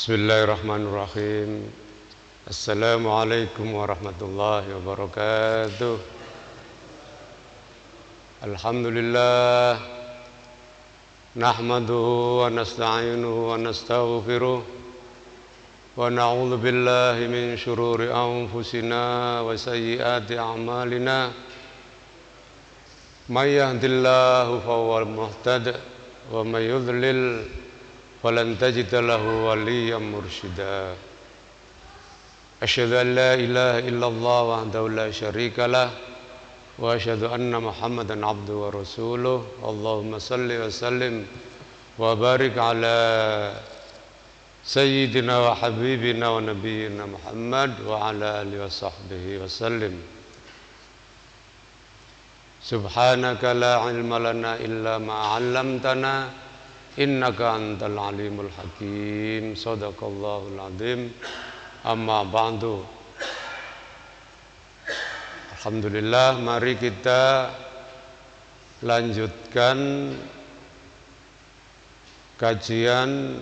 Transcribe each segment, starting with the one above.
Bismillahirrahmanirrahim. Assalamualaikum warahmatullahi wabarakatuh. Alhamdulillah. Nahmaduhu wa nasta'inuhu wa nastaghfiruh. Wa na'udzu billahi min syururi anfusina wa sayyiati a'malina. May yahdihillahu fahuwal muhtadi wa may yudlil falan tajida lahu waliyyan mursyida. Asyhadu an la ilaha illallah wahdahu la syarika lah wa asyhadu anna Muhammadan abduhu wa rasuluh. Allahumma salli wa sallim wa barik ala sayyidina wa habibina wa nabiyyina Muhammad wa ala alihi wa sahbihi wa sallim. Subhanaka la ilma lana illa ma 'allamtana innaka antal alimul hakim. Shadaqallahul azim. Amma ba'du. Alhamdulillah, mari kita lanjutkan kajian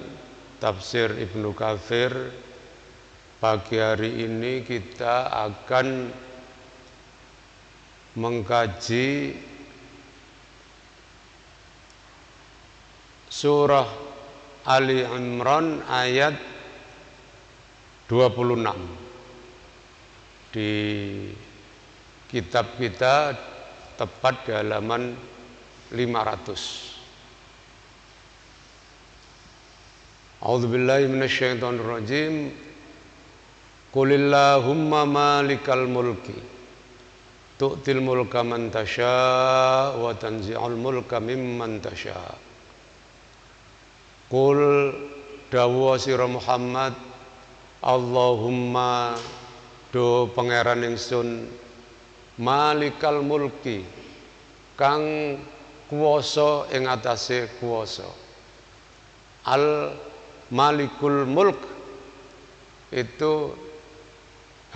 tafsir Ibnu Katsir. Pagi hari ini kita akan mengkaji surah Ali Imran ayat 26. Di kitab kita tepat di halaman 500. A'udzubillahi minasyaitonirrajim. Qulillahumma malikal mulki tu'til mulka man tasya wa tanzi'ul mulka mimman tasya. Qul dawuh sira Muhammad, Allahumma do pangeran ingsun, malikal mulki kang kuwasa ing atase kuwasa. Al malikul mulk itu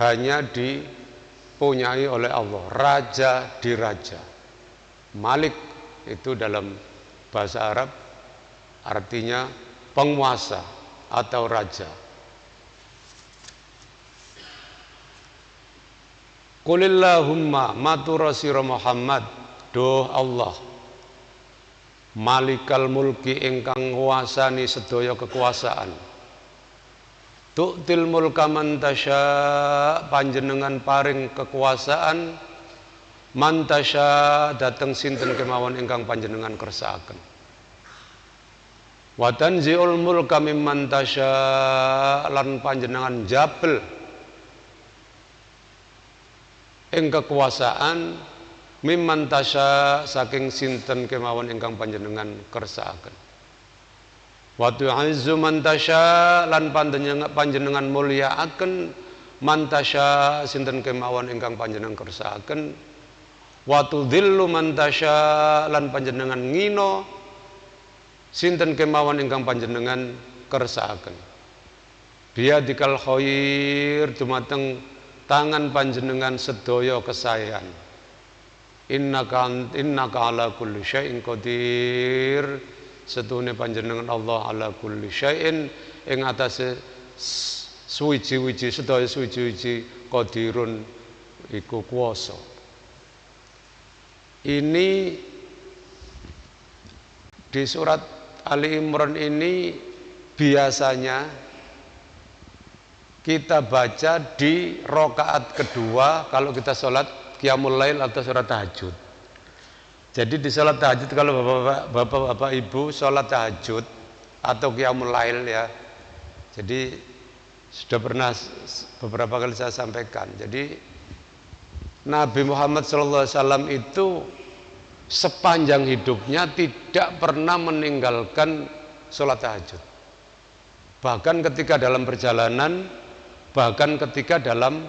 hanya dipunyai oleh Allah, raja diraja. Malik itu dalam bahasa Arab artinya penguasa atau raja. Qulillahumma matura sira Muhammad, doh Allah malikal mulki ingkang nguasani sedaya kekuasaan. Tu'til mulka man tasya, panjenengan paring kekuasaan man tasya dateng sinten kemawon ingkang panjenengan kersakaken. Wa tanzi'ul mulka mimman tasya, lan panjenengan jabel ing kekuasaan mimman tasya saking sinten kemawon ingkang panjenengan kersakaken. Wa tu'izzu man tasya, lan panjenengan mulyaaken man tasya sinten kemawon ingkang panjenengan kersakaken. Wa tudhillu man tasya, lan panjenengan ngino sinten kemawon ingkang panjenengan kersakaken. Biyadikal khair, dumateng tangan panjenengan sedaya kesaean. Innaka ala kulli syai'in qadir, setune panjenengan Allah ala kulli syai'in ing atase suwiji-wiji sedaya suwiji-wiji qadirun iku kuwasa. Ini di surat Ali Imran ini biasanya kita baca di rakaat kedua kalau kita sholat qiyamul lail atau sholat tahajud. Jadi di sholat tahajud, kalau bapak ibu sholat tahajud atau qiyamul lail ya, jadi sudah pernah beberapa kali saya sampaikan. Jadi Nabi Muhammad SAW itu sepanjang hidupnya tidak pernah meninggalkan sholat tahajud. Bahkan ketika dalam perjalanan, bahkan ketika dalam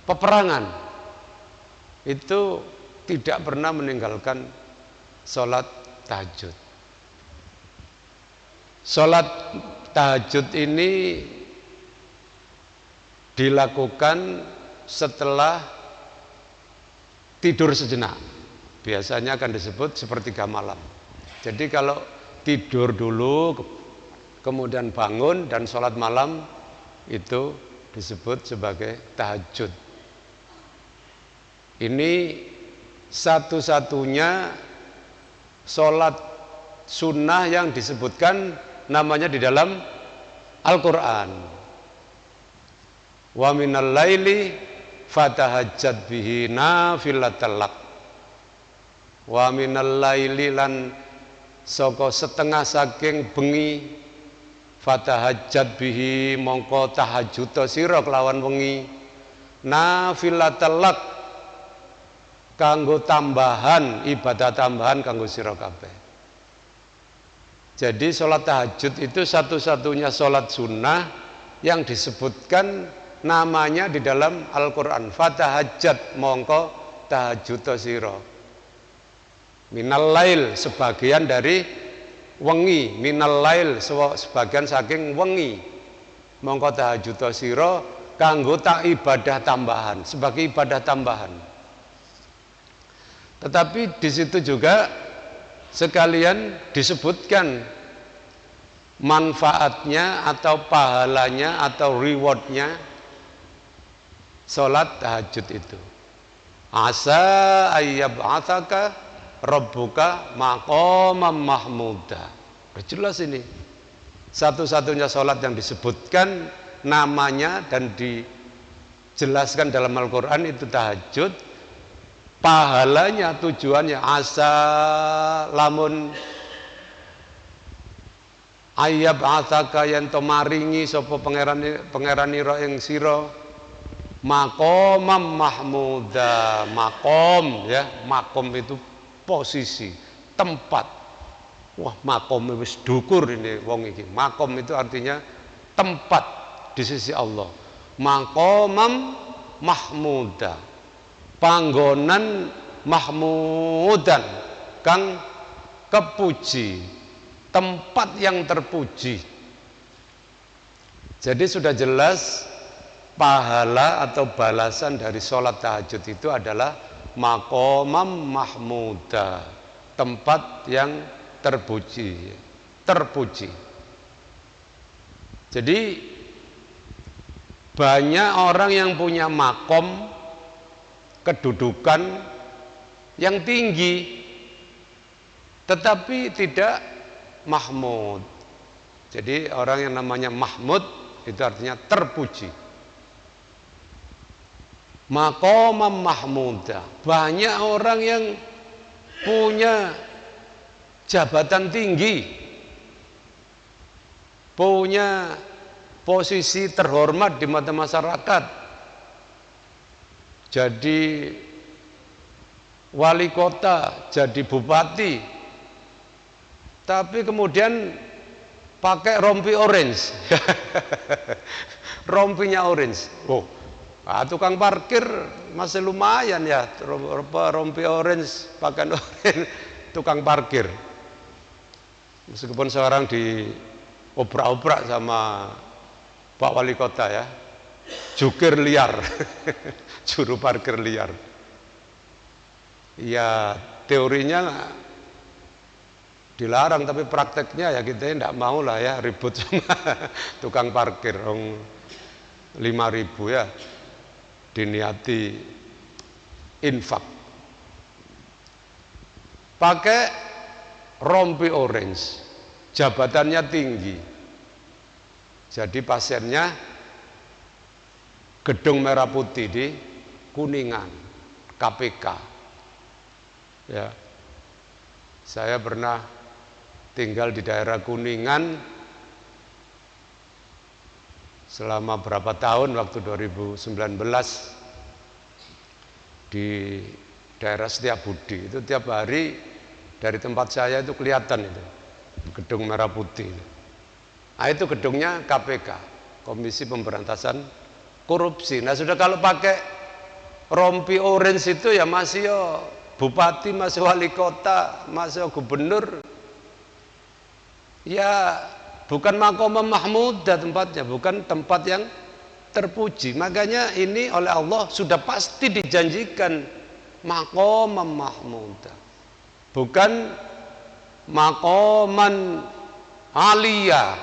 peperangan, itu tidak pernah meninggalkan sholat tahajud. Sholat tahajud ini dilakukan setelah tidur sejenak. Biasanya akan disebut sepertiga malam. Jadi kalau tidur dulu, kemudian bangun dan sholat malam, itu disebut sebagai tahajud. Ini satu-satunya sholat sunnah yang disebutkan namanya di dalam Al-Quran. Wa minal laili fatahajjat bihi nafilatan lak. Wa minal laili lan saka setengah saking bengi fatahajjat bihi mongko tahajud sira kelawan wengi nafilatan lak kanggo tambahan, ibadah tambahan kanggo sira kabeh. Jadi sholat tahajud itu satu-satunya sholat sunnah yang disebutkan namanya di dalam Al-Quran. Fatahajjat mongko tahajud sira. Minal lail sebagian dari wengi, minal lail sebagian saking wengi. Mongko tahajud sira kanggo tak ibadah tambahan, sebagai ibadah tambahan. Tetapi di situ juga sekalian disebutkan manfaatnya atau pahalanya atau rewardnya sholat tahajud itu. Asa ayyab'atsaka rabbuka maqaman mahmuda. Jelas ini satu-satunya sholat yang disebutkan namanya dan dijelaskan dalam Al-Quran itu tahajud. Pahalanya, tujuannya asa lamun ayyab'atsaka yen to maringi sapa pangeranira ing sira maqamam mahmuda. Maqam ya, maqam itu posisi, tempat. Wah, maqam wis dukur ini wong iki. Maqam itu artinya tempat di sisi Allah. Maqamam mahmuda, panggonan mahmudan kang kepuji, tempat yang terpuji. Jadi sudah jelas pahala atau balasan dari sholat tahajud itu adalah maqamam mahmuda, tempat yang terpuji. Jadi banyak orang yang punya makom, kedudukan yang tinggi, tetapi tidak mahmud. Jadi orang yang namanya mahmud itu artinya terpuji. Maqamam mahmuda. Banyak orang yang punya jabatan tinggi, punya posisi terhormat di mata masyarakat, jadi wali kota, jadi bupati, tapi kemudian pakai rompi orange. Rompinya orange. Oh, tukang parkir masih lumayan ya, rompi orange, pakai orange, tukang parkir. Meskipun sekarang diobrak-obrak sama Pak Wali Kota ya, jukir liar, juru parkir liar. Ya teorinya dilarang, tapi prakteknya ya kita tidak mau lah ya ribut sama tukang parkir. 5.000 ya diniati infak, pakai rompi orange, jabatannya tinggi, jadi pasiennya Gedung Merah Putih di Kuningan, KPK ya. Saya pernah tinggal di daerah Kuningan selama berapa tahun, waktu 2019 di daerah Setiabudi. Itu tiap hari dari tempat saya itu kelihatan itu Gedung Merah Putih. Nah, itu gedungnya KPK, Komisi Pemberantasan Korupsi. Nah, sudah kalau pakai rompi orange itu ya masih bupati, masih wali kota, masih gubernur. Ya bukan maqamam mahmudah tempatnya, bukan tempat yang terpuji. Makanya ini oleh Allah sudah pasti dijanjikan maqamam mahmudah, bukan maqaman aliyah,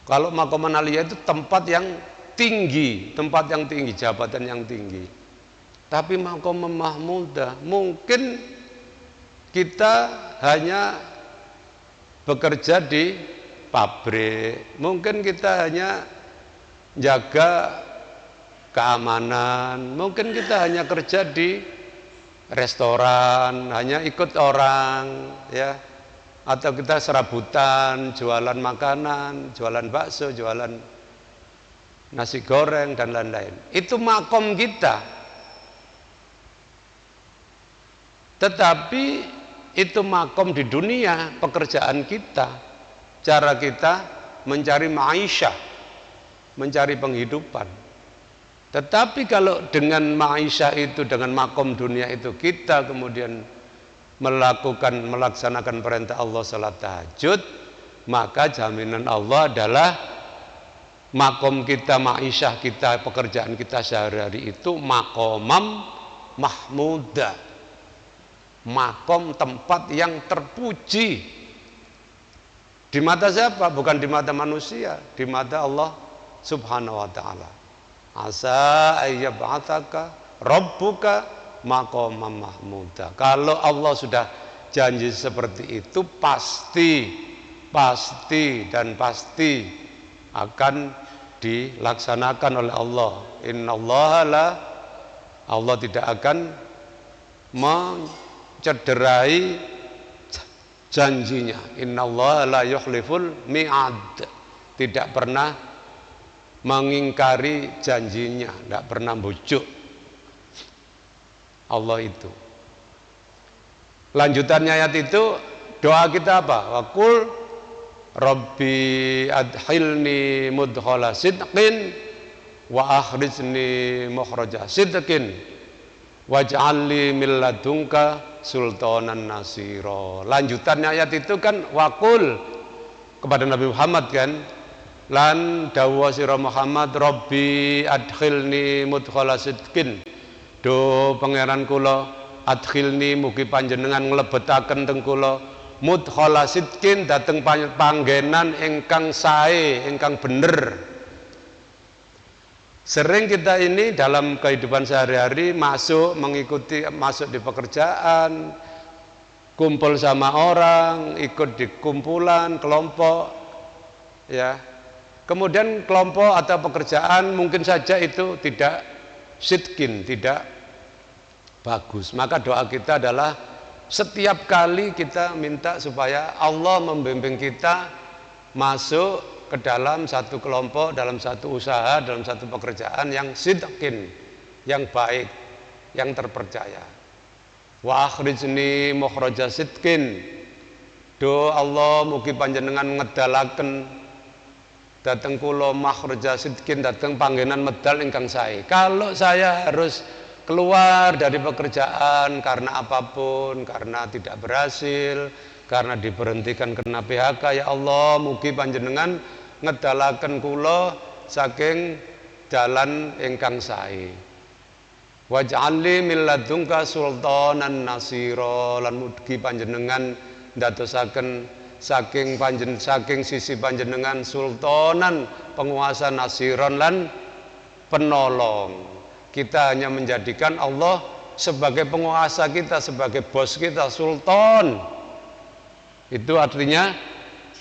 Kalau maqaman aliyah itu tempat yang tinggi, jabatan yang tinggi. Tapi maqaman mahmudah mungkin kita hanya bekerja di pabrik, mungkin kita hanya jaga keamanan, mungkin kita hanya kerja di restoran, hanya ikut orang, ya, atau kita serabutan, jualan makanan, jualan bakso, jualan nasi goreng dan lain-lain. Itu makom kita. Tetapi itu makom di dunia, pekerjaan kita, cara kita mencari ma'isyah, mencari penghidupan. Tetapi kalau dengan ma'isyah itu, dengan makom dunia itu kita kemudian melaksanakan perintah Allah salat tahajud, maka jaminan Allah adalah makom kita, ma'isyah kita, pekerjaan kita sehari-hari itu makomam mahmudah, makom tempat yang terpuji. Di mata siapa? Bukan di mata manusia, di mata Allah subhanahu wa ta'ala. Asa ayyab'ataka rabbuka maqamam mahmuda. Kalau Allah sudah janji seperti itu, pasti akan dilaksanakan oleh Allah. Innallaha la, Allah tidak akan mencederai janjinya. Innallaha la yukhliful mi'ad. Tidak pernah mengingkari janjinya, tidak pernah bujuk Allah itu. Lanjutannya ayat itu, doa kita apa? Wa qul rabbi adkhilni mudkhala sidqin wa akhrijni mukhraja sidqin waj'al li min ladunka sultanan nasira. Lanjutannya ayat itu kan waqul kepada Nabi Muhammad kan, lan dawuh sira Muhammad rabbi adkhilni mudkhala sidqin, do pangeran kula adkhilni mugi panjenengan nglebetaken teng kula mudkhala sidqin dateng panggenan ingkang sae, ingkang bener. Sering kita ini dalam kehidupan sehari-hari masuk di pekerjaan, kumpul sama orang, ikut di kumpulan, kelompok, ya. Kemudian kelompok atau pekerjaan mungkin saja itu tidak sidqin, tidak bagus. Maka doa kita adalah setiap kali kita minta supaya Allah membimbing kita masuk ke dalam satu kelompok, dalam satu usaha, dalam satu pekerjaan yang sidqin, yang baik, yang terpercaya. Wa akhrijni mukhraja sidqin, do Allah mugi panjenengan ngedalaken dateng kula makhraja sidqin, dateng panggenan medal ingkang sae. Kalau saya harus keluar dari pekerjaan karena apapun, karena tidak berhasil, karena diberhentikan kena PHK, ya Allah mugi panjenengan ngedalaken kula saking dalan ingkang sae. Waj'al li min ladunka sultanan nasira, lan mugi panjenengan ndadosaken saking sisi panjenengan sultanan, penguasa, nasiron lan penolong. Kita hanya menjadikan Allah sebagai penguasa kita, sebagai bos kita, sultan. Itu artinya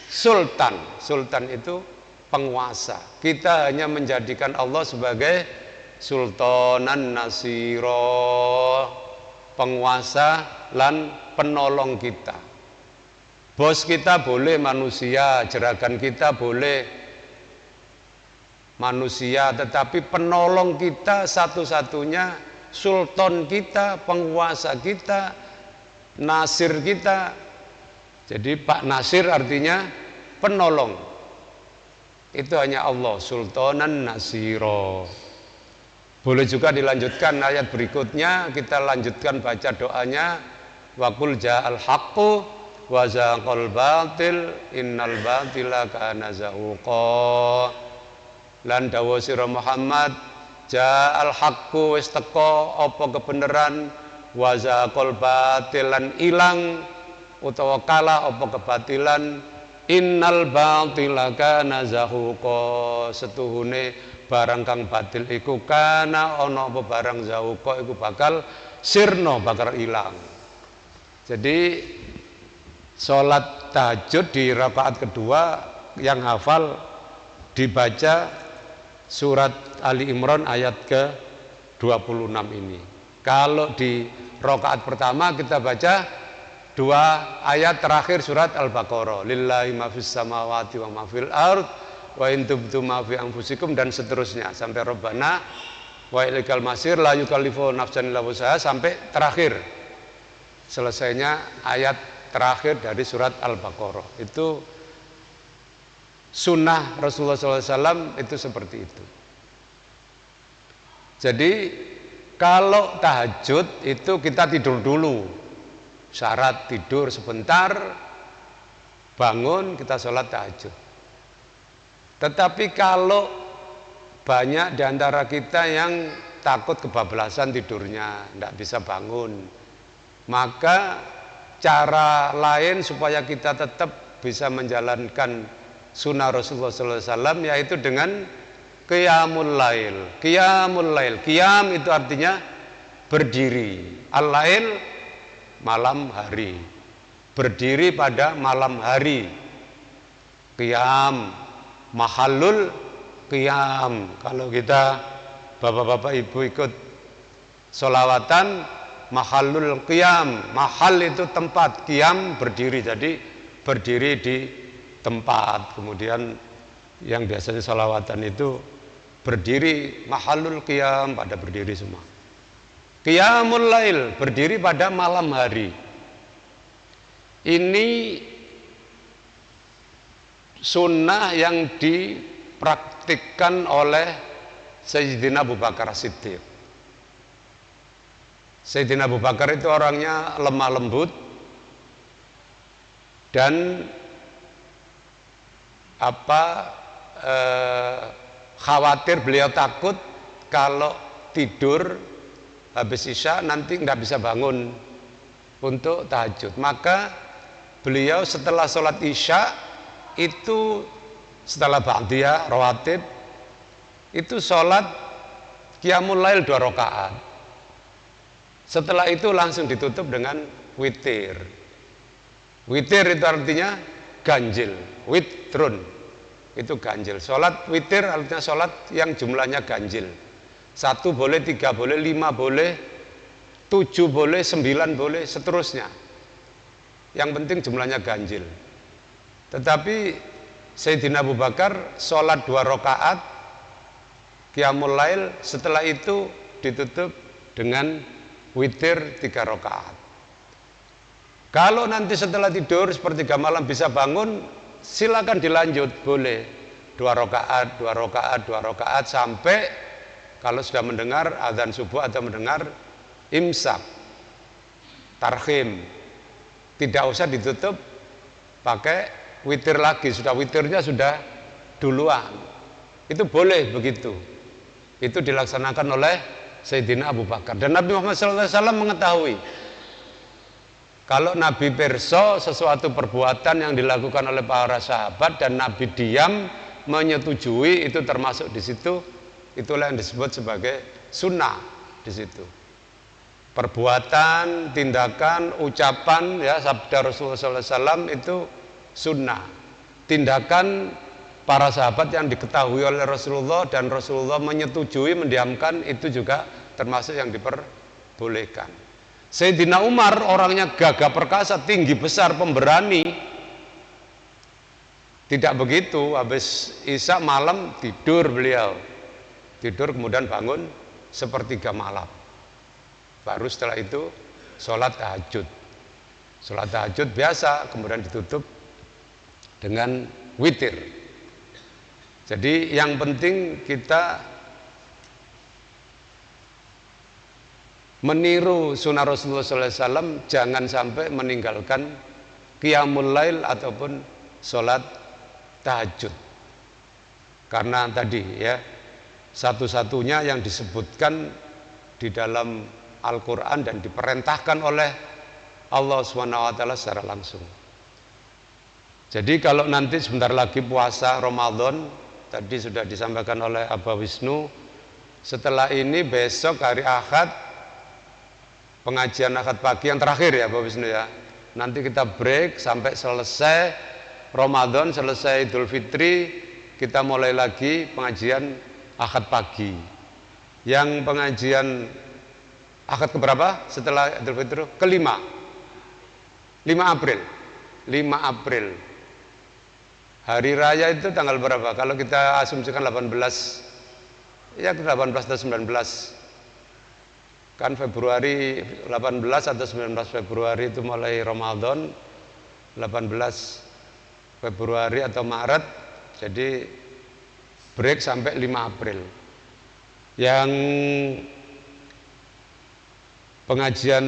sultan. Sultan itu penguasa. Kita hanya menjadikan Allah sebagai sultanan nasiro, penguasa lan penolong kita. Bos kita boleh manusia, jeragan kita boleh manusia, tetapi penolong kita satu-satunya, sultan kita, penguasa kita, nasir kita. Jadi Pak Nasir artinya penolong. Itu hanya Allah, sultanan nasiro. Boleh juga dilanjutkan ayat berikutnya, kita lanjutkan baca doanya, wa qul ja'al haqqu wa zaqal batil innal batila kana zahuqa. Lan dawuh sira Muhammad, ja'al haqqu wis teka apa kebenaran, wa zaqal batil lan ilang utawa kalah apa kebatilan, innal batila kana zahuqa, setuhune barang kang batil iku kana ana apa barang zahuqa iku bakal sirna, bakal ilang. Jadi sholat tahajud di rakaat kedua yang hafal dibaca surat Ali Imran ayat ke 26 ini. Kalau di rakaat pertama kita baca 2 ayat terakhir surat Al-Baqarah, lillahi ma fis samawati wa ma fil ard wa in tubdu ma fi anfusikum, dan seterusnya sampai Rabbana wa ilaikal masir la yukallifu nafsan illa wus'aha sampai terakhir. Selesainya ayat terakhir dari surat Al-Baqarah. Itu sunnah Rasulullah SAW itu seperti itu. Jadi kalau tahajud itu kita tidur dulu, syarat tidur sebentar, bangun kita sholat tahajud. Tetapi kalau banyak di antara kita yang takut kebablasan tidurnya, tidak bisa bangun, maka cara lain supaya kita tetap bisa menjalankan sunnah Rasulullah SAW yaitu dengan qiyamul lail. Qiyamul lail, qiyam itu artinya berdiri, al-lail malam hari, berdiri pada malam hari. Qiyam, mahallul qiyam. Kalau kita bapak-bapak ibu ikut sholawatan, mahallul qiyam, mahal itu tempat, qiyam berdiri, jadi berdiri di tempat. Kemudian yang biasanya sholawatan itu berdiri, mahallul qiyam, pada berdiri semua. Qiyamul lail, berdiri pada malam hari. Ini sunnah yang dipraktikkan oleh Sayyidina Abu Bakar As-Siddiq. Sayyidina Abu Bakar itu orangnya lemah lembut dan khawatir, beliau takut kalau tidur habis isya nanti nggak bisa bangun untuk tahajud. Maka beliau setelah sholat isya itu, setelah ba'diyah rawatib itu sholat qiyamul lail 2 rakaat. Setelah itu langsung ditutup dengan witir. Witir itu artinya ganjil, witrun itu ganjil. Sholat witir artinya sholat yang jumlahnya ganjil. 1 boleh, 3 boleh, 5 boleh, 7 boleh, 9 boleh, seterusnya. Yang penting jumlahnya ganjil. Tetapi Sayyidina Abu Bakar sholat 2 rakaat qiyamul lail, setelah itu ditutup dengan witir 3 rakaat. Kalau nanti setelah tidur sepertiga malam bisa bangun, silakan dilanjut, boleh 2 rakaat, 2 rakaat, 2 rakaat sampai kalau sudah mendengar azan subuh atau mendengar imsak, tarhim, tidak usah ditutup pakai witir lagi, sudah witirnya sudah duluan. Itu boleh begitu. Itu dilaksanakan oleh Sayyidina Abu Bakar. Dan Nabi Muhammad SAW mengetahui kalau Nabi pirsa sesuatu perbuatan yang dilakukan oleh para sahabat dan Nabi diam menyetujui, itu termasuk di situ. Itulah yang disebut sebagai sunnah di situ. Perbuatan, tindakan, ucapan, ya, sabda Rasulullah SAW itu sunnah. Tindakan para sahabat yang diketahui oleh Rasulullah dan Rasulullah menyetujui, mendiamkan, itu juga termasuk yang diperbolehkan. Sayyidina Umar orangnya gagah perkasa, tinggi besar, pemberani. Tidak begitu, habis isya malam tidur beliau. Tidur kemudian bangun sepertiga malam. Baru setelah itu sholat tahajud. Sholat tahajud biasa, kemudian ditutup dengan witir. Jadi yang penting kita meniru sunnah Rasulullah SAW, jangan sampai meninggalkan qiyamul lail ataupun sholat tahajud. Karena tadi ya, satu-satunya yang disebutkan di dalam Al-Quran dan diperintahkan oleh Allah SWT secara langsung. Jadi kalau nanti sebentar lagi puasa Ramadan, tadi sudah disampaikan oleh Abah Wisnu, setelah ini besok hari Ahad, pengajian Ahad pagi yang terakhir ya Abah Wisnu ya. Nanti kita break sampai selesai Ramadan, selesai Idul Fitri, kita mulai lagi pengajian Ahad pagi. Yang pengajian Ahad keberapa setelah Idul Fitri? Kelima, 5 April. 5 April. Hari raya itu tanggal berapa? Kalau kita asumsikan 18, ya 18 atau 19. Kan Februari 18 atau 19 Februari itu mulai Ramadan, 18 Februari atau Maret, jadi break sampai 5 April. Yang pengajian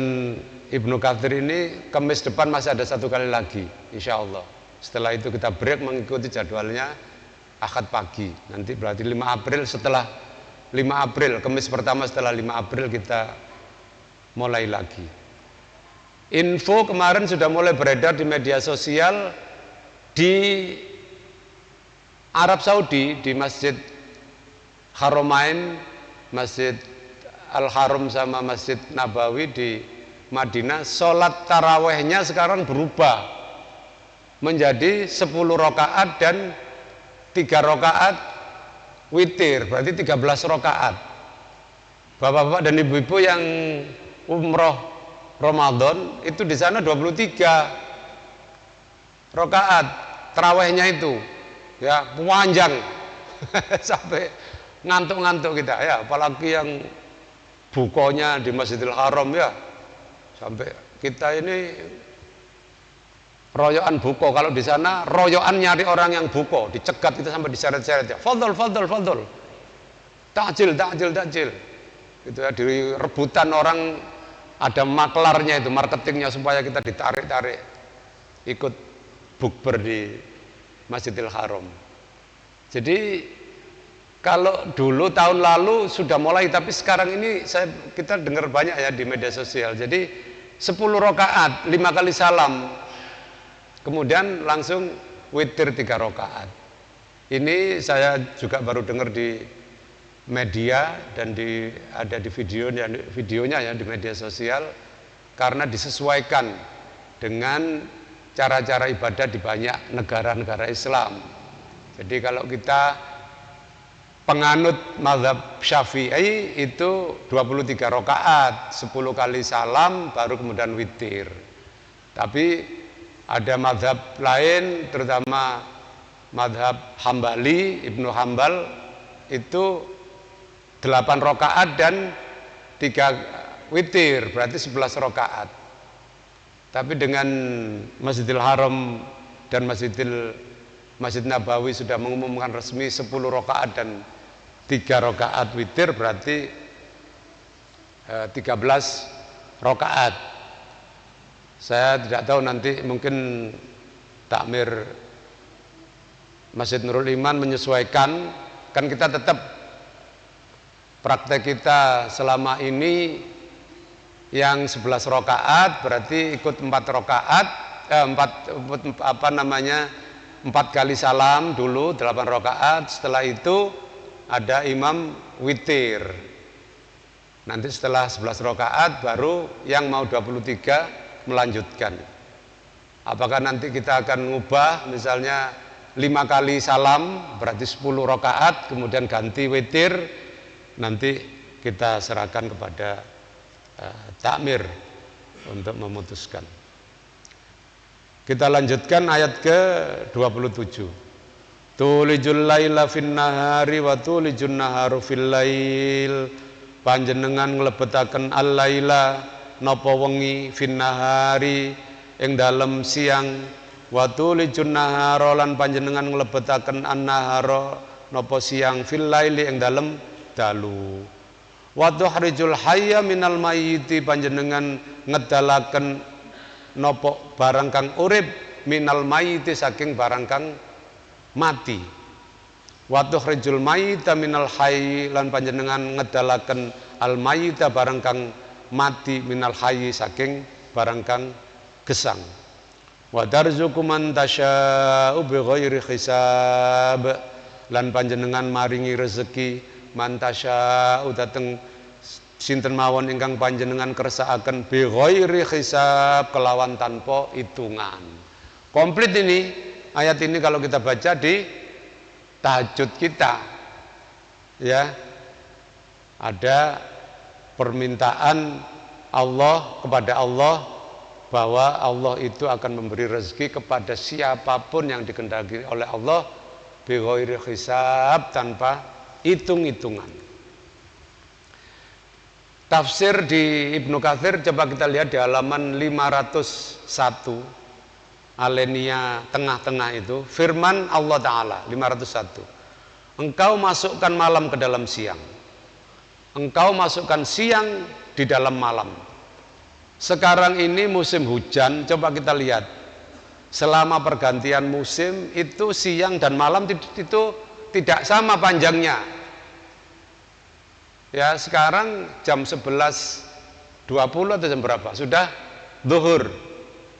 Ibnu Katsir ini Kamis depan masih ada 1 kali lagi, insya Allah. Setelah itu kita break mengikuti jadwalnya Ahad pagi. Nanti berarti 5 April, setelah 5 April, Kamis pertama setelah 5 April kita mulai lagi. Info kemarin sudah mulai beredar di media sosial di Arab Saudi, di Masjid Haramain, Masjid Al-Haram sama Masjid Nabawi di Madinah, sholat tarawehnya sekarang berubah menjadi 10 rakaat dan 3 rakaat witir, berarti 13 rakaat. Bapak-bapak dan ibu-ibu yang umroh Ramadan itu di sana 23 rakaat tarawehnya itu, ya panjang sampai ngantuk-ngantuk kita ya, apalagi yang bukonya di Masjidil Haram ya, sampai kita ini royoan buko. Kalau di sana royoan nyari orang yang buko, dicegat kita sampai diseret-seret ya. Fadol, takjil. Gitu ya, di rebutan orang, ada maklarnya itu, marketingnya supaya kita ditarik-tarik ikut bukber di Masjidil Haram. Jadi kalau dulu tahun lalu sudah mulai, tapi sekarang ini kita dengar banyak ya di media sosial. Jadi 10 rakaat, 5 kali salam, kemudian langsung witir 3 rakaat. Ini saya juga baru dengar di media dan ada di videonya ya di media sosial, karena disesuaikan dengan cara-cara ibadah di banyak negara-negara Islam. Jadi kalau kita penganut mazhab Syafi'i itu 23 rakaat, 10 kali salam baru kemudian witir. Tapi ada mazhab lain, terutama mazhab Hambali, Ibnu Hambal, itu 8 rakaat dan 3 witir, berarti 11 rakaat. Tapi dengan Masjidil Haram dan Masjid Nabawi sudah mengumumkan resmi 10 rakaat dan 3 rakaat witir, berarti 13 rakaat. Saya tidak tahu, nanti mungkin takmir Masjid Nurul Iman menyesuaikan. Kan kita tetap praktek kita selama ini yang 11 rakaat, berarti ikut 4 rakaat, 4 kali salam dulu 8 rakaat. Setelah itu ada imam witir. Nanti setelah 11 rakaat baru yang mau 23 melanjutkan. Apakah nanti kita akan ngubah misalnya 5 kali salam berarti 10 rakaat kemudian ganti witir? Nanti kita serahkan kepada takmir untuk memutuskan. Kita lanjutkan ayat ke-27. Tulijul laila fin nahari wa tulijun naharu fil lail. Panjenengan nglebetaken al-laila napa wengi fin nahari ing dalem siang, wa tulijun nahara lan panjenengan nglebetaken an-nahara napa siang fil laili ing dalem dalu. Wa tuhrijul hayya minal mayyiti, panjenengan ngedalaken napa barang kang urip minal mayyiti saking barang kang mati. Wa tuhrijul mayyita minal hayyi lan panjenengan ngedalaken al mayyita barang kang mati minal hayyi saking barang kang gesang. Wa tarzuqu man tasya'u bighairi hisab. Lan panjenengan maringi rezeki man tasya'u dateng sinten mawon ingkang panjenengan kersakaken bighairi hisab kelawan tanpa hitungan. Komplit ini ayat ini kalau kita baca di tahajud kita. Ya. Ada permintaan Allah kepada Allah bahwa Allah itu akan memberi rezeki kepada siapapun yang dikehendaki oleh Allah bighairi hisab, tanpa hitung-hitungan. Tafsir di Ibnu Katsir coba kita lihat di halaman 501, alinea tengah-tengah itu, firman Allah Ta'ala 501, engkau masukkan malam ke dalam siang, engkau masukkan siang di dalam malam. Sekarang ini musim hujan, coba kita lihat. Selama pergantian musim itu siang dan malam itu tidak sama panjangnya. Ya, sekarang jam 11.20 atau jam berapa? Sudah zuhur.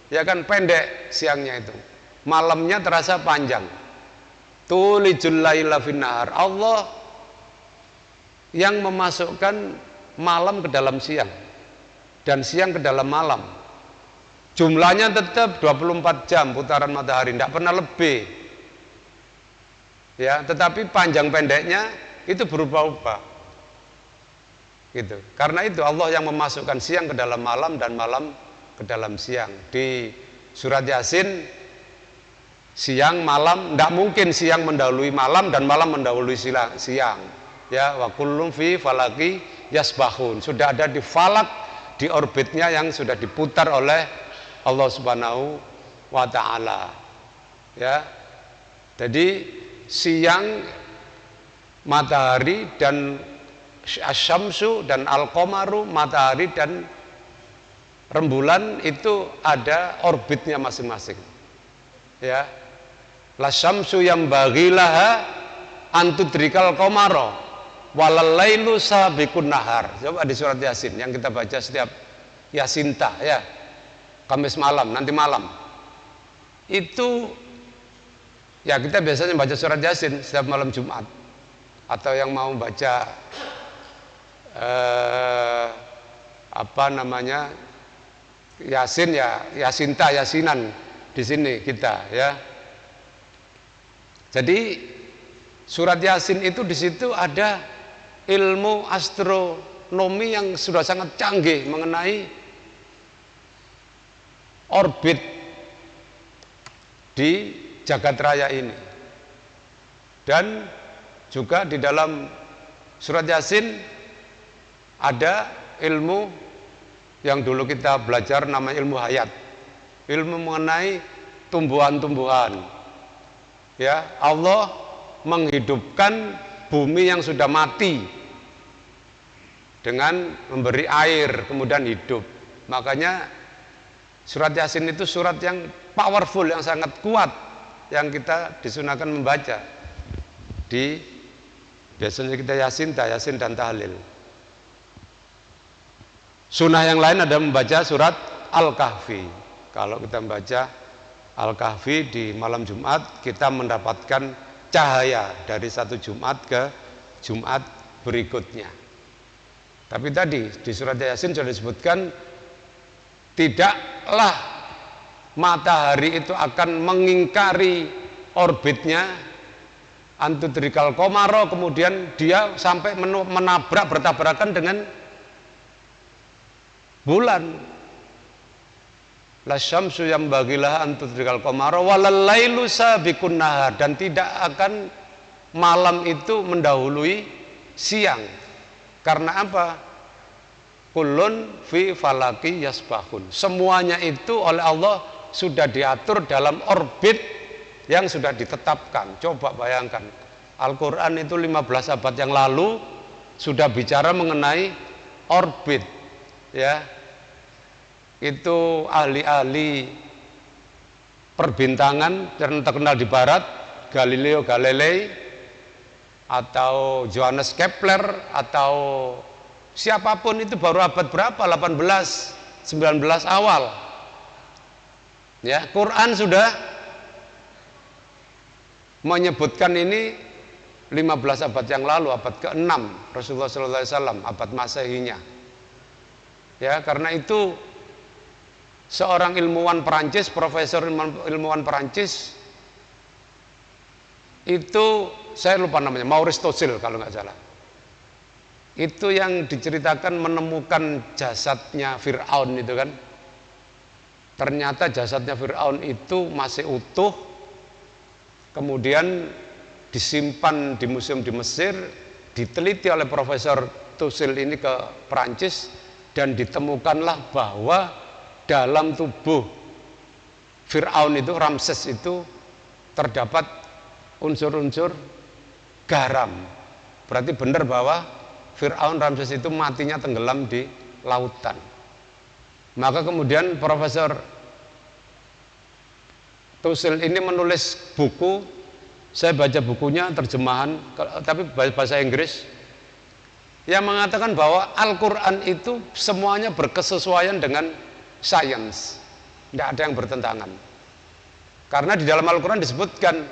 Ya kan, pendek siangnya itu. Malamnya terasa panjang. Tulijul laila finnahar. Allah yang memasukkan malam ke dalam siang dan siang ke dalam malam. Jumlahnya tetap 24 jam putaran matahari, tidak pernah lebih. Ya, tetapi panjang pendeknya itu berubah-ubah. Gitu. Karena itu Allah yang memasukkan siang ke dalam malam dan malam ke dalam siang. Di surat Yasin siang malam, tidak mungkin siang mendahului malam dan malam mendahului siang. Ya, wa kullum fi falaki yasbahun. Sudah ada di falak, di orbitnya yang sudah diputar oleh Allah Subhanahu wa Ta'ala. Ya. Jadi siang matahari dan asyamsu dan al-qamaru, matahari dan rembulan itu ada orbitnya masing-masing. Ya. La syamsu yang bagilaha antudrikal qamara walalailu sabiqun nahar. Coba di surat Yasin yang kita baca setiap Yasinta, ya, Kamis malam, nanti malam. Itu ya, kita biasanya baca surat Yasin setiap malam Jumat. Atau yang mau baca apa namanya, Yasin, ya Yasinta, Yasinan di sini kita, ya. Jadi surat Yasin itu di situ ada ilmu astronomi yang sudah sangat canggih mengenai orbit di jagat raya ini. Dan juga di dalam surat Yasin ada ilmu yang dulu kita belajar namanya ilmu hayat, ilmu mengenai tumbuhan-tumbuhan. Ya, Allah menghidupkan bumi yang sudah mati dengan memberi air kemudian hidup. Makanya surat Yasin itu surat yang powerful, yang sangat kuat, yang kita disunahkan membaca. Biasanya kita Yasin dan tahlil. Sunnah yang lain ada membaca surat Al-Kahfi. Kalau kita membaca Al-Kahfi di malam Jumat, kita mendapatkan cahaya dari satu Jumat ke Jumat berikutnya. Tapi tadi di surat Yasin sudah disebutkan, tidaklah matahari itu akan mengingkari orbitnya antudrikal qamara, kemudian dia sampai menabrak, bertabrakan dengan bulan. La syamsu yang bagilah antudrikal qamara walal lailu sabiqun nahar, dan tidak akan malam itu mendahului siang. Karena apa? Kullun fi falaki yasbahun. Semuanya itu oleh Allah sudah diatur dalam orbit yang sudah ditetapkan. Coba bayangkan, Al-Quran itu 15 abad yang lalu sudah bicara mengenai orbit, ya. Itu ahli-ahli perbintangan yang terkenal di barat, Galileo Galilei atau Johannes Kepler atau siapapun itu baru abad berapa? 18, 19 awal. Ya, Quran sudah menyebutkan ini 15 abad yang lalu, abad ke-6 Rasulullah SAW, abad Masehinya. Ya, karena itu seorang ilmuwan Perancis, profesor ilmuwan Perancis, itu saya lupa namanya, Maurice Tosil kalau nggak salah. Itu yang diceritakan menemukan jasadnya Fir'aun itu kan. Ternyata jasadnya Fir'aun itu masih utuh, kemudian disimpan di museum di Mesir, diteliti oleh Profesor Tosil ini ke Perancis, dan ditemukanlah bahwa dalam tubuh Fir'aun itu, Ramses itu, terdapat unsur-unsur garam. Berarti benar bahwa Fir'aun Ramses itu matinya tenggelam di lautan. Maka kemudian Profesor Tosil ini menulis buku, saya baca bukunya terjemahan tapi bahasa Inggris, yang mengatakan bahwa Al-Quran itu semuanya berkesesuaian dengan sains, tidak ada yang bertentangan. Karena di dalam Al-Quran disebutkan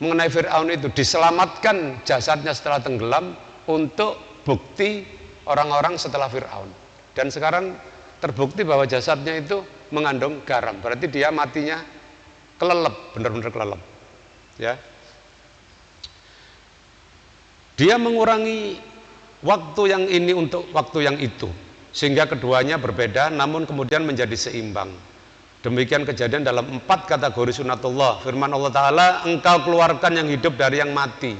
mengenai Fir'aun itu, diselamatkan jasadnya setelah tenggelam untuk bukti orang-orang setelah Fir'aun. Dan sekarang terbukti bahwa jasadnya itu mengandung garam, berarti dia matinya kelelep, benar-benar kelelep. Ya, dia mengurangi waktu yang ini untuk waktu yang itu, sehingga keduanya berbeda namun kemudian menjadi seimbang. Demikian kejadian dalam 4 kategori sunatullah. Firman Allah Ta'ala, engkau keluarkan yang hidup dari yang mati.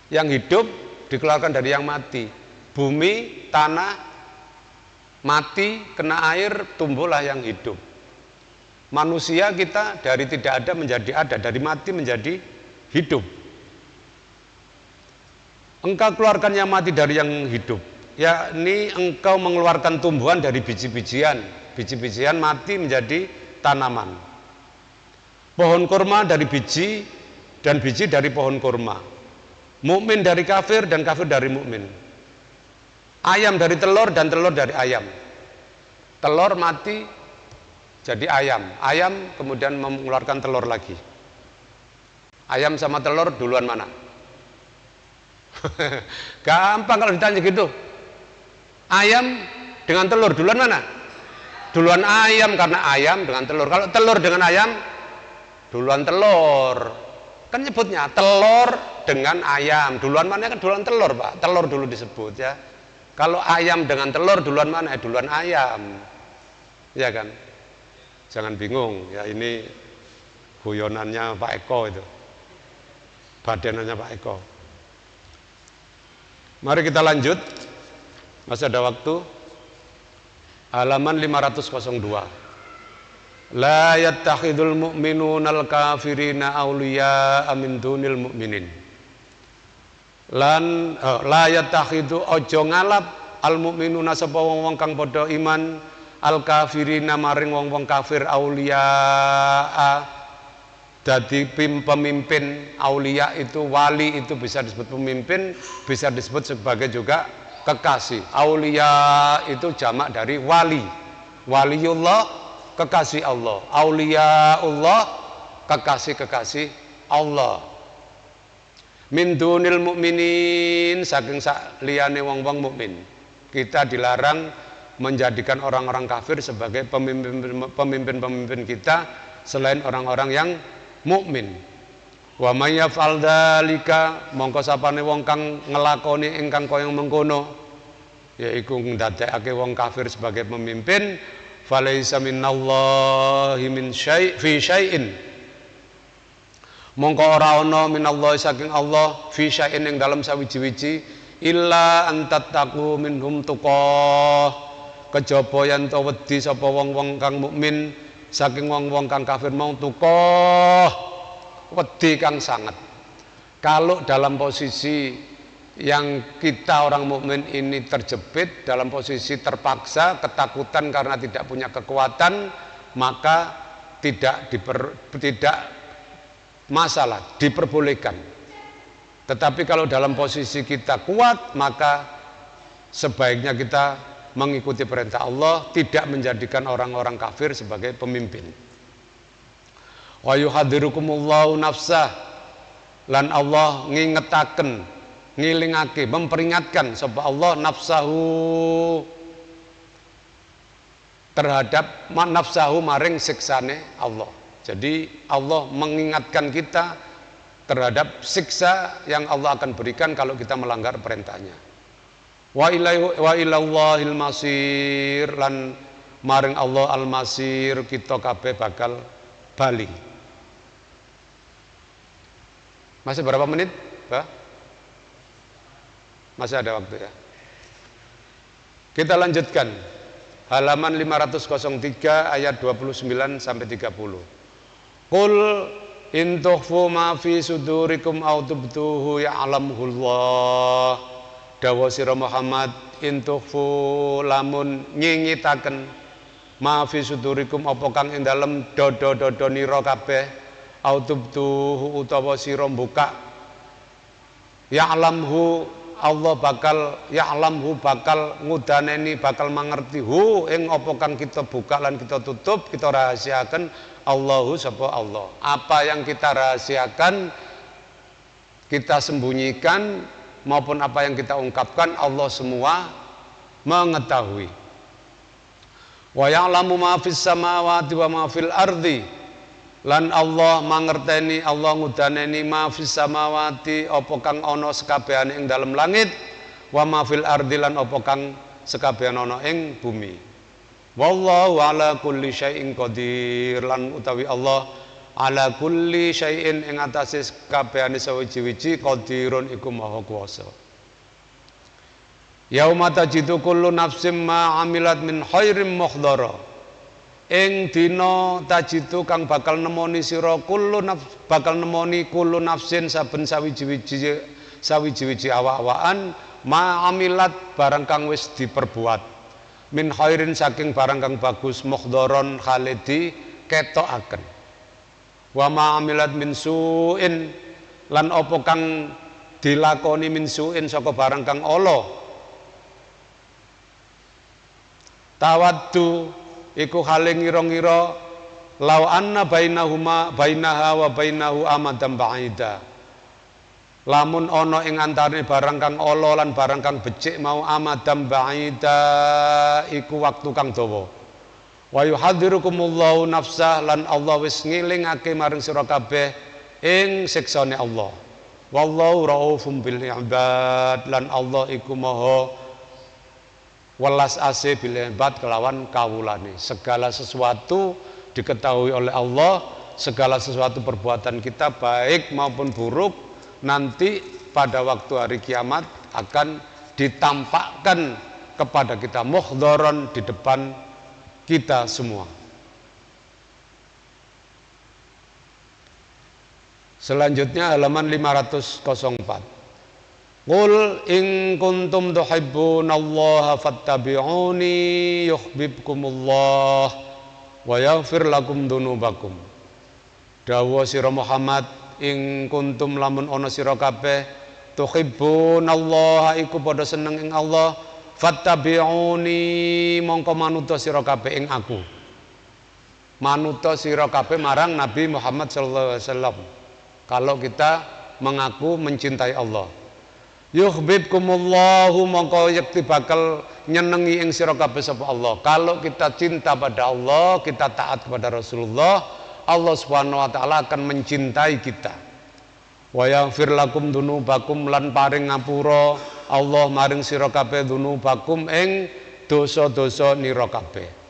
Yang hidup dikeluarkan dari yang mati. Bumi, tanah, mati, kena air, tumbuhlah yang hidup. Manusia kita dari tidak ada menjadi ada, dari mati menjadi hidup. Engkau keluarkan yang mati dari yang hidup, yakni engkau mengeluarkan tumbuhan dari biji-bijian. Biji-bijian mati menjadi tanaman. Pohon kurma dari biji, dan biji dari pohon kurma. Mukmin dari kafir, dan kafir dari mukmin. Ayam dari telur, dan telur dari ayam. Telur mati jadi ayam. Ayam kemudian mengeluarkan telur lagi. Ayam sama telur duluan mana? Gampang kalau ditanya gitu. Ayam dengan telur duluan mana? Duluan ayam, karena ayam dengan telur. Kalau telur dengan ayam, duluan telur. Kan nyebutnya telur dengan ayam. Duluan mana? Kan duluan telur, Pak. Telur dulu disebut ya. Kalau ayam dengan telur duluan mana? Duluan ayam. Ya kan? Jangan bingung ya, ini guyonannya Pak Eko itu. Badanannya Pak Eko. Mari kita lanjut. Masih ada waktu. Halaman 502. La yattakhidul mu'minuna al-kafirina awliya'a min dunil mu'minin. La yattakhidu ojo ngalap al-mu'minuna sapa wong-wong kang padha iman, al-kafirina maring wong-wong kafir, awliya'a dadi pemimpin. Aulia itu wali, itu bisa disebut pemimpin, bisa disebut sebagai juga kekasih. Aulia itu jamak dari wali. Waliullah, kekasih Allah. Auliaullah, kekasih-kekasih Allah. Min dunil mu'minin, saking liyane wong-wong mukmin. Kita dilarang menjadikan orang-orang kafir sebagai pemimpin-pemimpin kita selain orang-orang yang mukmin. Wa may yaf'al dzalika, mongko sapane wong kang ngelakoni ingkang kaya mengkono, yaiku ndadekake wong kafir sebagai pemimpin, falaisa minallahi min fi syai'in, mongko ora ana minallahi saking Allah fi syai'in ing dalam sawiji-wiji, illa antattaqu minhum tuqah, kejaba yen to wedi sapa wong-wong kang mukmin saking wong-wong kang kafir mau tuqah, wedi kang sangat. Kalau dalam posisi yang kita orang mukmin ini terjepit, dalam posisi terpaksa, ketakutan karena tidak punya kekuatan, maka tidak masalah, diperbolehkan. Tetapi kalau dalam posisi kita kuat, maka sebaiknya kita mengikuti perintah Allah, tidak menjadikan orang-orang kafir sebagai pemimpin. Wa yuhadzirukumullahu nafsah, lan Allah ngingetaken, ngilingake, memperingatkan sapa Allah nafsahu terhadap nafsahu maring siksane Allah. Jadi Allah mengingatkan kita terhadap siksa yang Allah akan berikan kalau kita melanggar perintahnya. Wa ilallahil masir, lan maring Allah al-masir kita kabeh bakal bali. Masih berapa menit, Pak? Masih ada waktu ya. Kita lanjutkan. Halaman 503 ayat 29 sampai 30. Qul in tukhfu ma fi sudurikum aw tubtuhu ya'lamullah. Dawa sira Muhammad, in tukhfu lamun nyingitaken ma fi sudurikum apa kang ing dalem dodo-dodo nira kabeh, aw tubtuhu utawa sira buka, ya'lamhu Allah bakal ya'lamhu bakal ngudaneni, bakal mangerti hu ing apa kang kita buka lan kita tutup, kita rahasiaken Allahu sapa Allah. Apa yang kita rahasiakan, kita sembunyikan maupun apa yang kita ungkapkan, Allah semua mengetahui. Wa ya'lamu ma fis samawati wa ma fil ardi, lan Allah mangerteni, Allah ngudaneni ma fis samawati apa kang ana sekabehane ing dalem langit, wa ma fil ardi lan apa kang sekabehane ana ing bumi. Wallahu ala kulli syai'in qadir, lan utawi Allah ala kulli syai'in ing atase kabehane sawiji-wiji qadirun iku maha kuwasa. Yauma tajidu kullu nafsim ma amilat min khairin muhdara, ing dina tajidu kang bakal nemoni sira bakal nemoni kullu nafsin saben sawiji-wiji awak-awakan ma amilat barang kang wis diperbuat, min khairin saking barang kang bagus, muhdharon khalidi ketokaken, wa ma amilat min suin lan apa kang dilakoni min suin saka barang kang ala, tawaddu iku hale ngira-ngira law anna bainaha wa bainahu amadan ba'ida, lamun ana ing antarane barang kang ala lan barang kang becik mau amadam ba'ida iku waktu kang dawa. Wa yuhadzirukumullahu nafsah, lan Allah wis ngilingake maring sira kabeh ing siksane Allah. Wallahu raufum bil ibad, lan Allah iku maha welas asih bil ibad kelawan kawulane. Segala sesuatu diketahui oleh Allah, segala sesuatu perbuatan kita baik maupun buruk nanti pada waktu hari kiamat akan ditampakkan kepada kita, muhdharon, di depan kita semua. Selanjutnya halaman 504. Qul in kuntum tuhibbunallaha fattabi'uni yuhibbukumullah wa yaghfir lakum dzunubakum. Dawuh sira Muhammad, ing kuntum lamun ana sira kabeh tuhibbunallaha iku padha seneng ing Allah, fattabi'uni mongko manuta sira kabeh ing aku. Manuta sira kabeh marang Nabi Muhammad sallallahu alaihi wasallam. Kalau kita mengaku mencintai Allah, yuhibbukumullahu mongko yakti bakal nyenengi ing sira kabeh sapa Allah. Kalau kita cinta pada Allah, kita taat kepada Rasulullah, Allah Subhanahu wa taala akan mencintai kita. Wa yaghfir lakum dzunubakum, lan paring ngapura Allah maring sira kabeh dzunubakum ing dosa-dosa nira kabeh.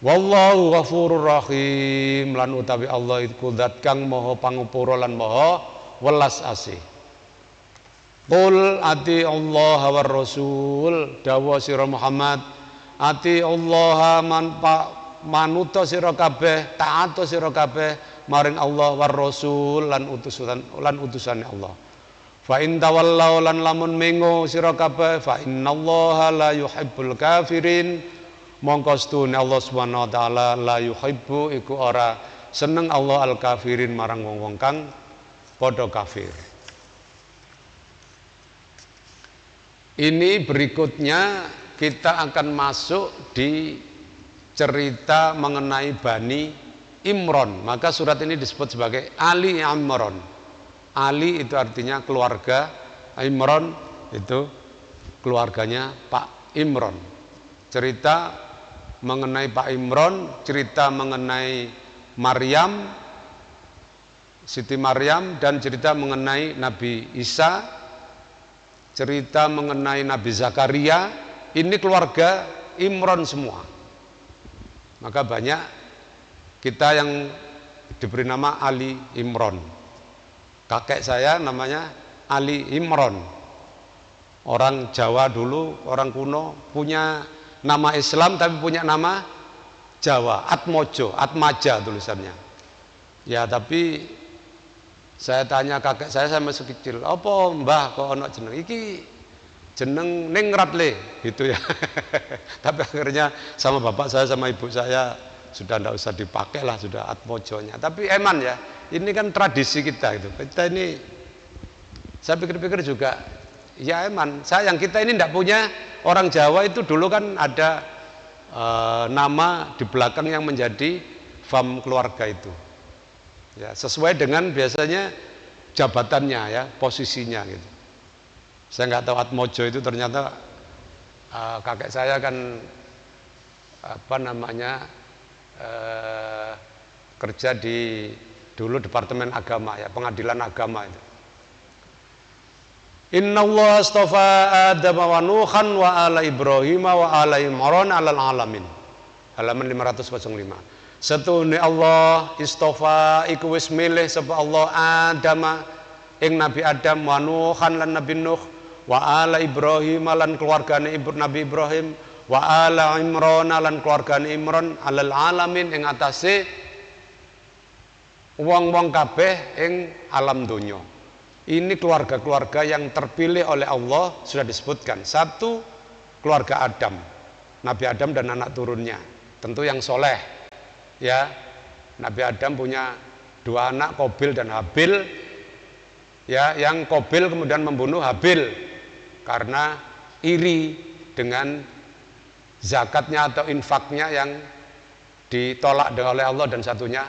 Wallahu ghafurur rahim, lan utawi Allah iku zat kang maha pangapura lan maha welas asih. Qul ati Allah war rasul, dawuh sira Muhammad, ati Allah manuta sira kabeh, taat sira kabeh maring Allah war rasul lan utusane Allah. Fa in tawallau, lan lamun mengo sira kabeh, fa innallaha la yuhibbul kafirin, mongko stune Allah Subhanahu wa taala la yuhibbu iku ora seneng Allah al kafirin marang wong-wong kang padha kafir. Ini berikutnya kita akan masuk di cerita mengenai Bani Imron. Maka surat ini disebut sebagai Ali Imron. Ali itu artinya keluarga, Imron itu keluarganya Pak Imron. Cerita mengenai Pak Imron, cerita mengenai Maryam, Siti Maryam, dan cerita mengenai Nabi Isa, cerita mengenai Nabi Zakaria. Ini keluarga Imron semua. Maka banyak kita yang diberi nama Ali Imron. Kakek saya namanya Ali Imron. Orang Jawa dulu, orang kuno punya nama Islam tapi punya nama Jawa, Atmojo, Atmaja tulisannya. Ya, tapi saya tanya kakek saya masih kecil, apa mbah kok ono jeneng iki, jeneng Ningrat le gitu ya. Tapi akhirnya sama bapak saya sama ibu saya sudah tidak usah dipakai lah, sudah Atmojonya. Tapi eman ya, ini kan tradisi kita itu. Kita ini, saya pikir-pikir juga, ya eman. Sayang kita ini tidak punya, orang Jawa itu dulu kan ada nama di belakang yang menjadi fam keluarga itu. Ya, sesuai dengan biasanya jabatannya ya, posisinya gitu. Saya nggak tahu Atmojo itu ternyata kakek saya kan apa namanya kerja di dulu Departemen Agama ya, Pengadilan Agama itu. Innallaha astafa Adam wa Nuhan wa ala Ibrahim wa ala Imran alal alamin. Halaman 505. Setune Allah istofa iku wis milih sapa Allah Adam ing Nabi Adam wa Nuhan lan Nabi Nuh wa ala Ibrahim lan keluargane Nabi Ibrahim wa ala Imran lan keluargane Imran alal alamin ing atase wong-wong kabeh ing alam donya. Ini keluarga-keluarga yang terpilih oleh Allah sudah disebutkan. Satu, keluarga Adam, Nabi Adam dan anak turunnya, tentu yang soleh. Ya, Nabi Adam punya dua anak, Qabil dan Habil. Ya, yang Qabil kemudian membunuh Habil karena iri dengan zakatnya atau infaknya yang ditolak oleh Allah, dan satunya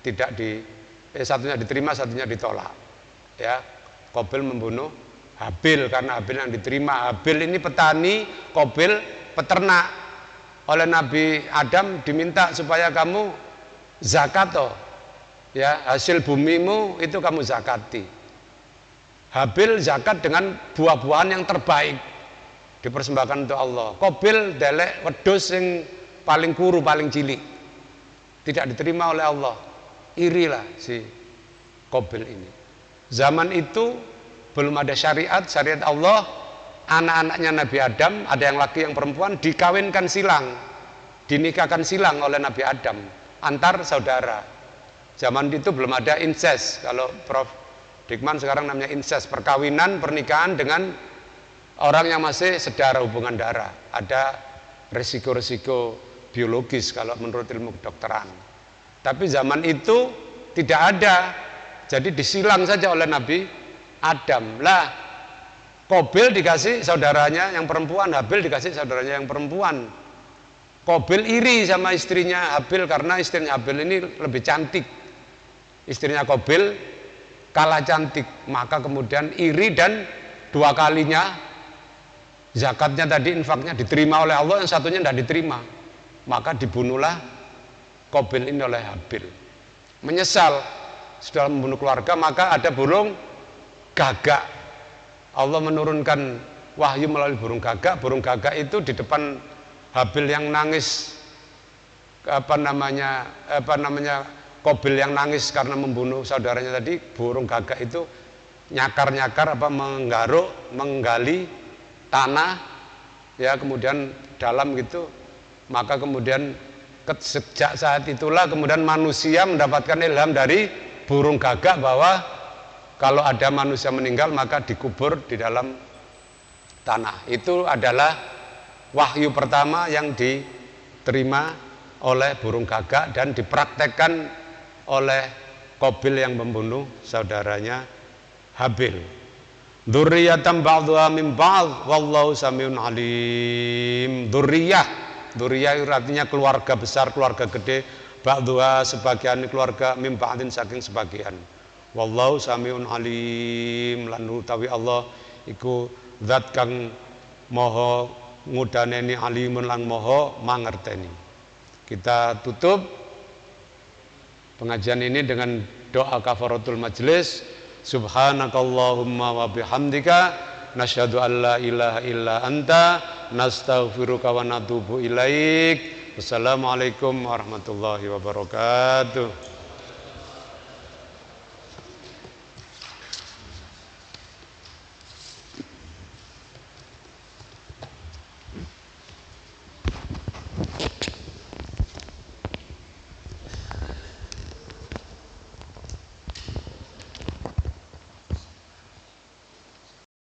tidak satunya diterima, satunya ditolak. Ya, Qabil membunuh Habil karena Habil yang diterima. Habil ini petani, Qabil peternak. Oleh Nabi Adam diminta supaya kamu zakat toh, ya, hasil bumimu itu kamu zakati. Habil zakat dengan buah-buahan yang terbaik dipersembahkan untuk Allah. Qabil delek wedhus yang paling kuru, paling cilik, tidak diterima oleh Allah. Irilah si Qabil ini. Zaman itu belum ada syariat Allah. Anak-anaknya Nabi Adam, ada yang laki yang perempuan, dikawinkan silang, dinikahkan silang oleh Nabi Adam antar saudara. Zaman itu belum ada incest. Kalau Prof Dikman sekarang namanya incest, perkawinan, pernikahan dengan orang yang masih sedara, hubungan darah. Ada resiko-resiko biologis kalau menurut ilmu kedokteran. Tapi zaman itu tidak ada, jadi disilang saja oleh Nabi Adam. Lah, Qabil dikasih saudaranya yang perempuan, Habil dikasih saudaranya yang perempuan. Qabil iri sama istrinya Habil karena istrinya Habil ini lebih cantik. Istrinya Qabil kalah cantik, maka kemudian iri dan dua kalinya zakatnya tadi, infaknya diterima oleh Allah, yang satunya tidak diterima. Maka dibunuhlah Qabil ini oleh Habil. Menyesal sudah membunuh keluarga, maka ada burung gagak. Allah menurunkan wahyu melalui burung gagak. Burung gagak itu di depan Habil yang nangis, Qabil yang nangis karena membunuh saudaranya tadi. Burung gagak itu nyakar-nyakar menggali tanah, ya, kemudian dalam gitu. Maka kemudian sejak saat itulah kemudian manusia mendapatkan ilham dari burung gagak bahwa kalau ada manusia meninggal maka dikubur di dalam tanah. Itu adalah wahyu pertama yang diterima oleh burung gagak dan dipraktekkan oleh Qabil yang membunuh saudaranya Habil. Dzurriyyatan ba'dhuha min ba'd wallahu samiun alim. Dzurriyyah itu artinya keluarga besar, keluarga gede. Ba'dhuha sebagian keluarga min ba'din saking sebagian. Wallahu samiun alim. Lan utawi Allah iku zat kang maha ngudaneni alimun lan maha mangerteni. Kita tutup pengajian ini dengan doa kafaratul majlis. Subhanakallahumma wa bihamdika nasyhadu an la ilaha illa anta nastaghfiruka wa natubu ilaik. Wassalamualaikum warahmatullahi wabarakatuh.